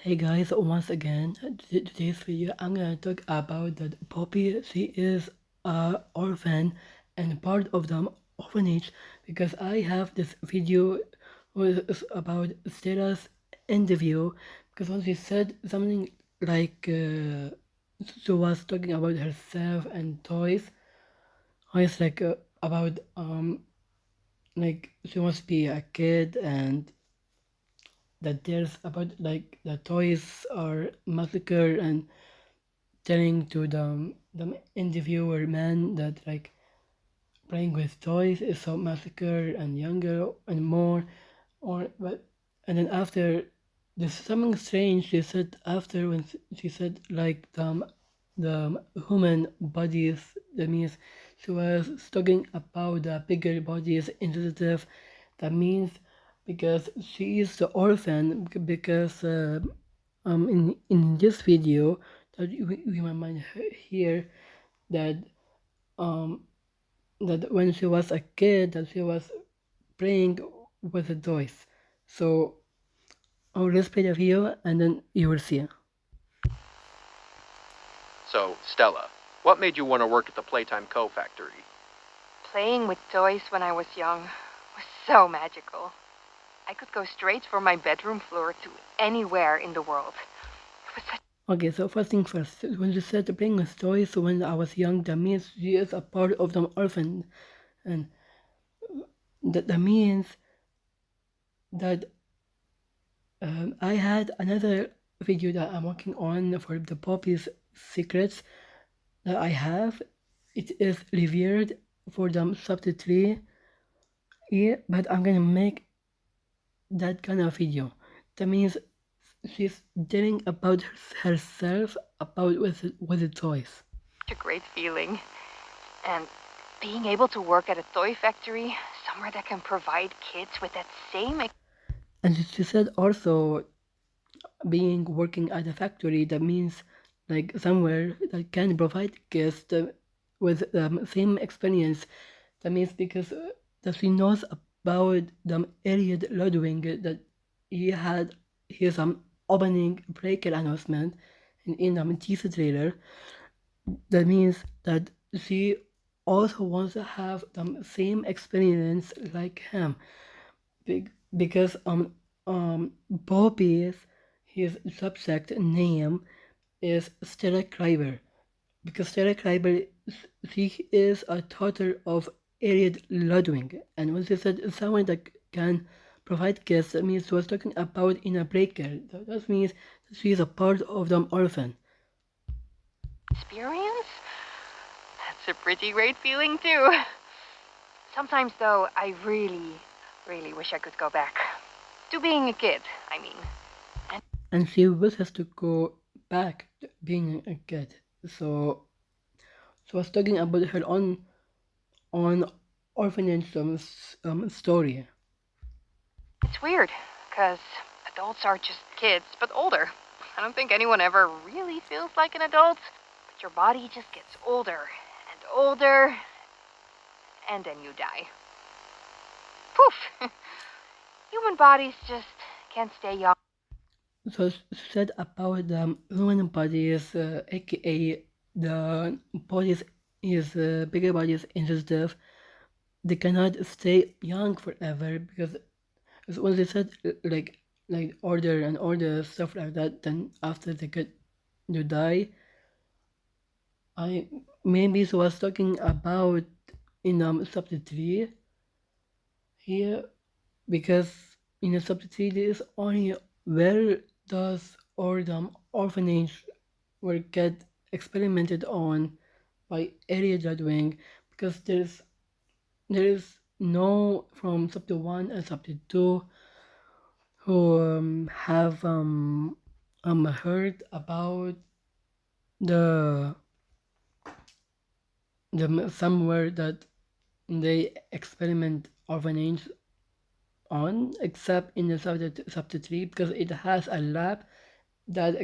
Hey guys, once again, today's video I'm gonna talk about that Poppy. She is a orphan and part of the orphanage because I have this video was about Stella's interview because when she said something like she was talking about herself and toys. It's like about like she wants to be a kid and that there's about like the toys are massacred and telling to the interviewer man that like playing with toys is so massacre and younger and more or but and then after there's something strange she said after when she said like the human bodies that means she was talking about the bigger bodies initiative that means because she is the orphan because in this video that we might hear that um that when she was a kid that she was playing with the toys. So let's play the video and then you will see. So, Stella, what made you want to work at the Playtime Co. factory? Playing with toys when I was young was so magical. I could go straight from my bedroom floor to anywhere in the world. It was such Okay, so first thing first, when you said playing with toys when I was young, that means she is a part of the orphan, and that means that I had another video that I'm working on for the Poppy's secrets that I have. It is revered for the subtitly, yeah, but I'm gonna make that kind of video. That means she's telling about herself about with the toys. a great feeling. And being able to work at a toy factory, somewhere that can provide kids with that same And she said also being working at a factory that means like somewhere that can provide kids with the same experience. That means because that she knows about the area Ludwig that he had his opening breaker announcement in the teaser trailer. That means that she also wants to have the same experience like him because Bobby's his subject name is Stella Kreiber because Stella Kreiber she is a daughter of Ariad Ludwig and when she said someone that can provide gifts that means she was talking about in a breaker that means she is a part of the orphan. experience. That's a pretty great feeling too. Sometimes though, I really wish I could go back to being a kid, I mean. And she wishes to go back to being a kid. So she was talking about her own orphanage story. It's weird, because adults are just kids, but older. I don't think anyone ever really feels like an adult, but your body just gets older and older, and then you die. Poof! Human bodies just can't stay young. So she said about the human bodies, aka the bodies is bigger bodies in this death. They cannot stay young forever because when they said like order and order stuff like that, then after they get to die, I maybe she was talking about in chapter 3 here because in the chapter 3 there is only where does or the orphanage were get experimented on by area judging because there is no from chapter 1 and chapter 2 who have heard about the somewhere that they experiment orphanage on except in the chapter 3 because it has a lab that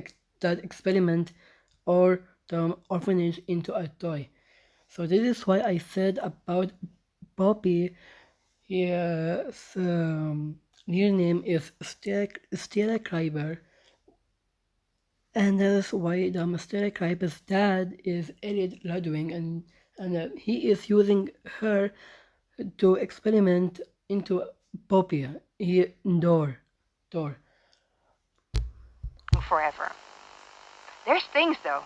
experiment or the orphanage into a toy. So this is why I said about Poppy. His real name is Stella Kreiber, And that's why the stereotype's dad is Elliot Ludwig, and he is using her to experiment into Poppy. Door. Forever. There's things, though,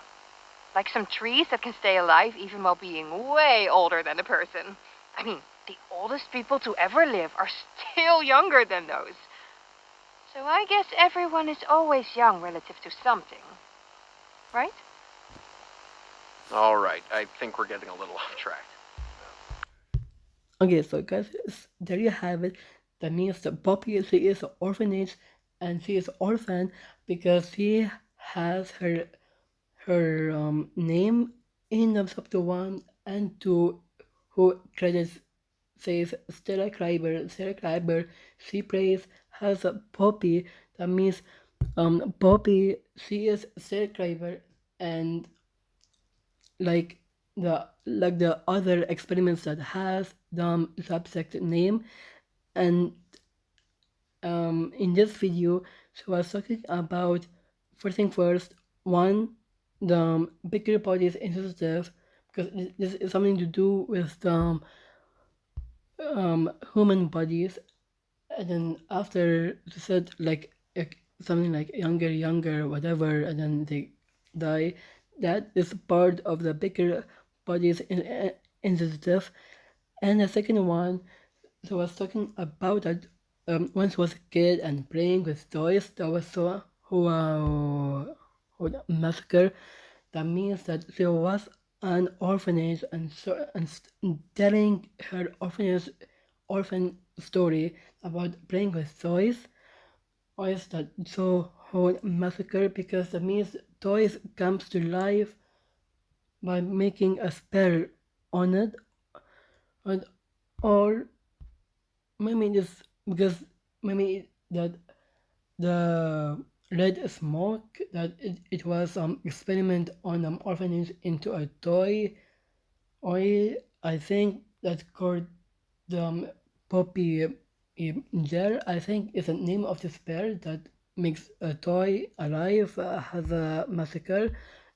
like some trees that can stay alive even while being way older than the person. I mean, the oldest people to ever live are still younger than those. So I guess everyone is always young relative to something. Right? All right, I think we're getting a little off track. Okay, so guys, there you have it. That means that Poppy, she is an orphanage, and she is orphan because she has her name in the chapter 1 and 2, who credits says Stella Kleiber. Stella Kleiber, she plays has a Poppy. That means Poppy, she is Stella Kleiber, and like the other experiments that has the subject name. And in this video, so I was talking about, first thing first, one, the bigger bodies initiative, because this is something to do with the human bodies. And then after they said like something like younger, whatever, and then they die. That is part of the bigger bodies initiative. And the second one, so I was talking about that once was a kid and playing with toys. That was so who massacre. That means that there was an orphanage, and so and telling her orphan story about playing with toys. Or is that so whole massacre, because that means toys comes to life by making a spell on it, and or maybe this because maybe that the red smoke, that it was experiment on orphanage into a toy. Or I think that's called the Poppy Gel, I think, is the name of the spell that makes a toy alive, has a massacre.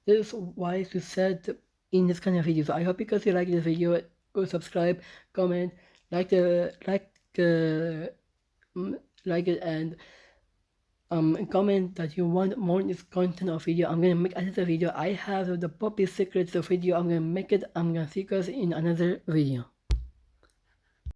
This is why you said in this kind of videos. I hope because you like this video, subscribe, comment, like it, and comment that you want more this content of video. I'm gonna make another video. I have the Poppy secrets of video. I'm gonna make it. I'm gonna see you guys in another video.